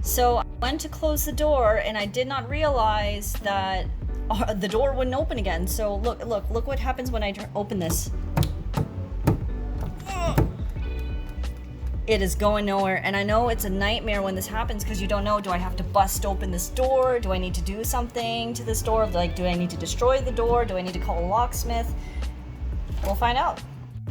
So I went to close the door and I did not realize that the door wouldn't open again. So look what happens when I open this. It is going nowhere, and I know it's a nightmare when this happens because you don't know, do I have to bust open this door? Do I need to do something to this door? Like, do I need to destroy the door? Do I need to call a locksmith? We'll find out.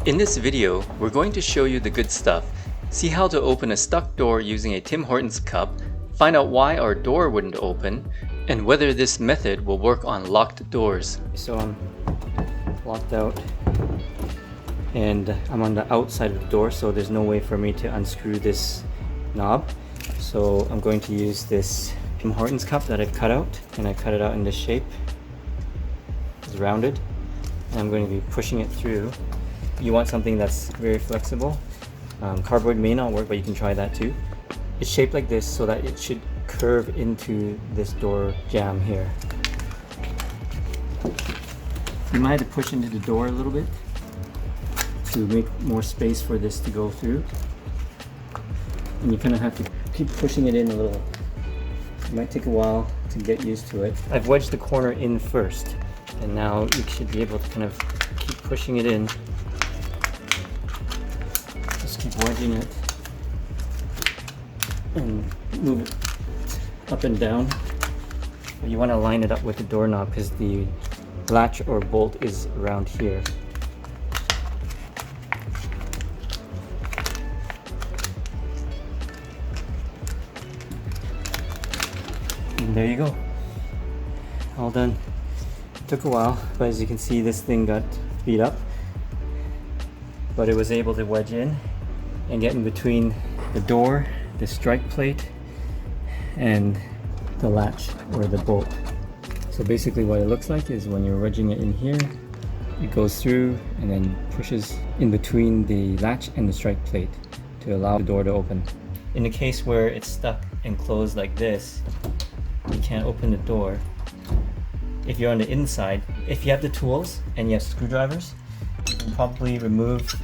In this video, we're going to show you the good stuff, see how to open a stuck door using a Tim Hortons cup, find out why our door wouldn't open, and whether this method will work on locked doors. So I'm locked out and I'm on the outside of the door, so there's no way for me to unscrew this knob. So I'm going to use this Tim Hortons cup that I've cut out, and I cut it out in this shape. It's rounded, and I'm going to be pushing it through. You want something that's very flexible. Cardboard may not work, but you can try that too. It's shaped like this so that it should curve into this door jamb here. You might have to push into the door a little bit to make more space for this to go through. And you kind of have to keep pushing it in a little. It might take a while to get used to it. I've wedged the corner in first, and now you should be able to kind of keep pushing it in. Just keep wedging it and move it up and down. But you want to line it up with the doorknob because the latch or bolt is around here. And there you go, all done. It took a while, but as you can see, this thing got beat up, but it was able to wedge in and get in between the door, the strike plate, and the latch or the bolt. So basically what it looks like is when you're wedging it in here, it goes through and then pushes in between the latch and the strike plate to allow the door to open. In the case where it's stuck and closed like this, you can't open the door. If you're on the inside, if you have the tools and you have screwdrivers, you can probably remove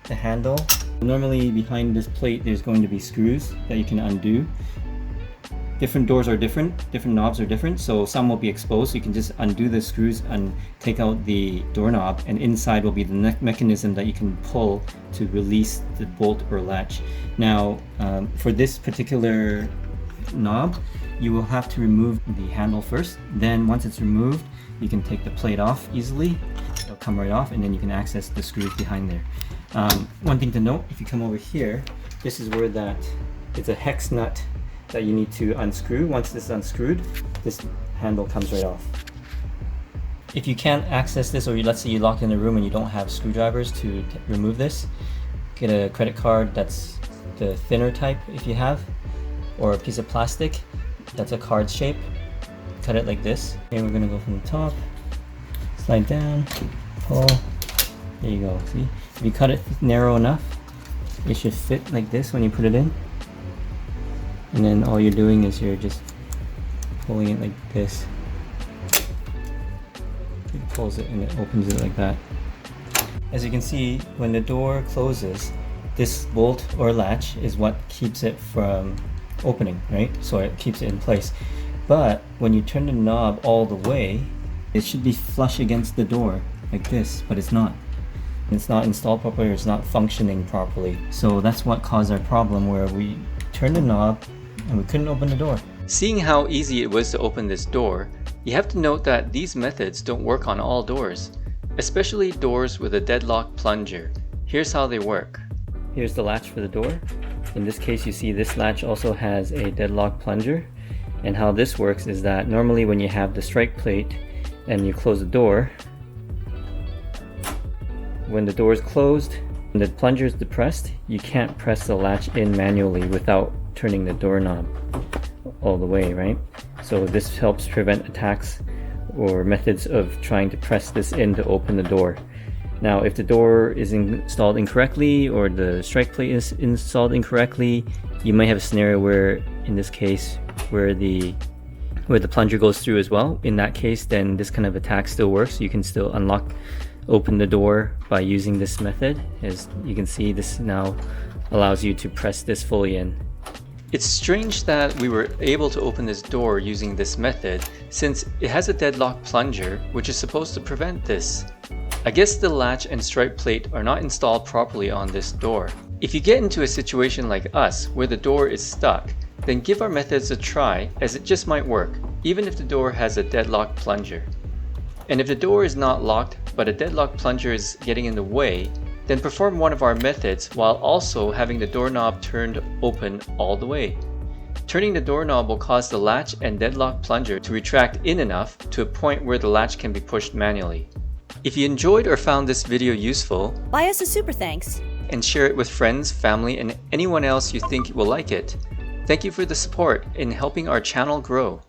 the handle. Normally behind this plate there's going to be screws that you can undo. Different doors are different knobs are different, so some will be exposed, so you can just undo the screws and take out the doorknob, and inside will be the mechanism that you can pull to release the bolt or latch. Now for this particular knob, you will have to remove the handle first. Then once it's removed, you can take the plate off easily. It'll come right off, and then you can access the screws behind there. One thing to note, if you come over here, this is where it's a hex nut that you need to unscrew. Once this is unscrewed, this handle comes right off. If you can't access this, or let's say you locked in a room and you don't have screwdrivers to remove this, get a credit card that's the thinner type if you have, or a piece of plastic that's a card shape. Cut it like this, and we're gonna go from the top, slide down, pull. There you go. See, if you cut it narrow enough, it should fit like this when you put it in. And then all you're doing is you're just pulling it like this. It pulls it and it opens it like that. As you can see, when the door closes, this bolt or latch is what keeps it from opening, right? So it keeps it in place. But when you turn the knob all the way, it should be flush against the door like this, but it's not. It's not installed properly, or it's not functioning properly. So that's what caused our problem, where we turned the knob and we couldn't open the door. Seeing how easy it was to open this door, you have to note that these methods don't work on all doors, especially doors with a deadlock plunger. Here's how they work. Here's the latch for the door. In this case, you see this latch also has a deadlock plunger. And how this works is that normally when you have the strike plate and you close the door, when the door is closed and the plunger is depressed, you can't press the latch in manually without turning the doorknob all the way, right? So this helps prevent attacks or methods of trying to press this in to open the door. Now, if the door is installed incorrectly or the strike plate is installed incorrectly, you might have a scenario where, in this case, where the plunger goes through as well. In that case, then this kind of attack still works. You can still open the door by using this method. As you can see, this now allows you to press this fully in. It's strange that we were able to open this door using this method, since it has a deadlock plunger which is supposed to prevent this. I guess the latch and strike plate are not installed properly on this door. If you get into a situation like us where the door is stuck, then give our methods a try, as it just might work, even if the door has a deadlock plunger. And if the door is not locked but a deadlock plunger is getting in the way, then perform one of our methods while also having the doorknob turned open all the way. Turning the doorknob will cause the latch and deadlock plunger to retract in enough to a point where the latch can be pushed manually. If you enjoyed or found this video useful, Buy us a super thanks. and share it with friends, family, and anyone else you think will like it. Thank you for the support in helping our channel grow.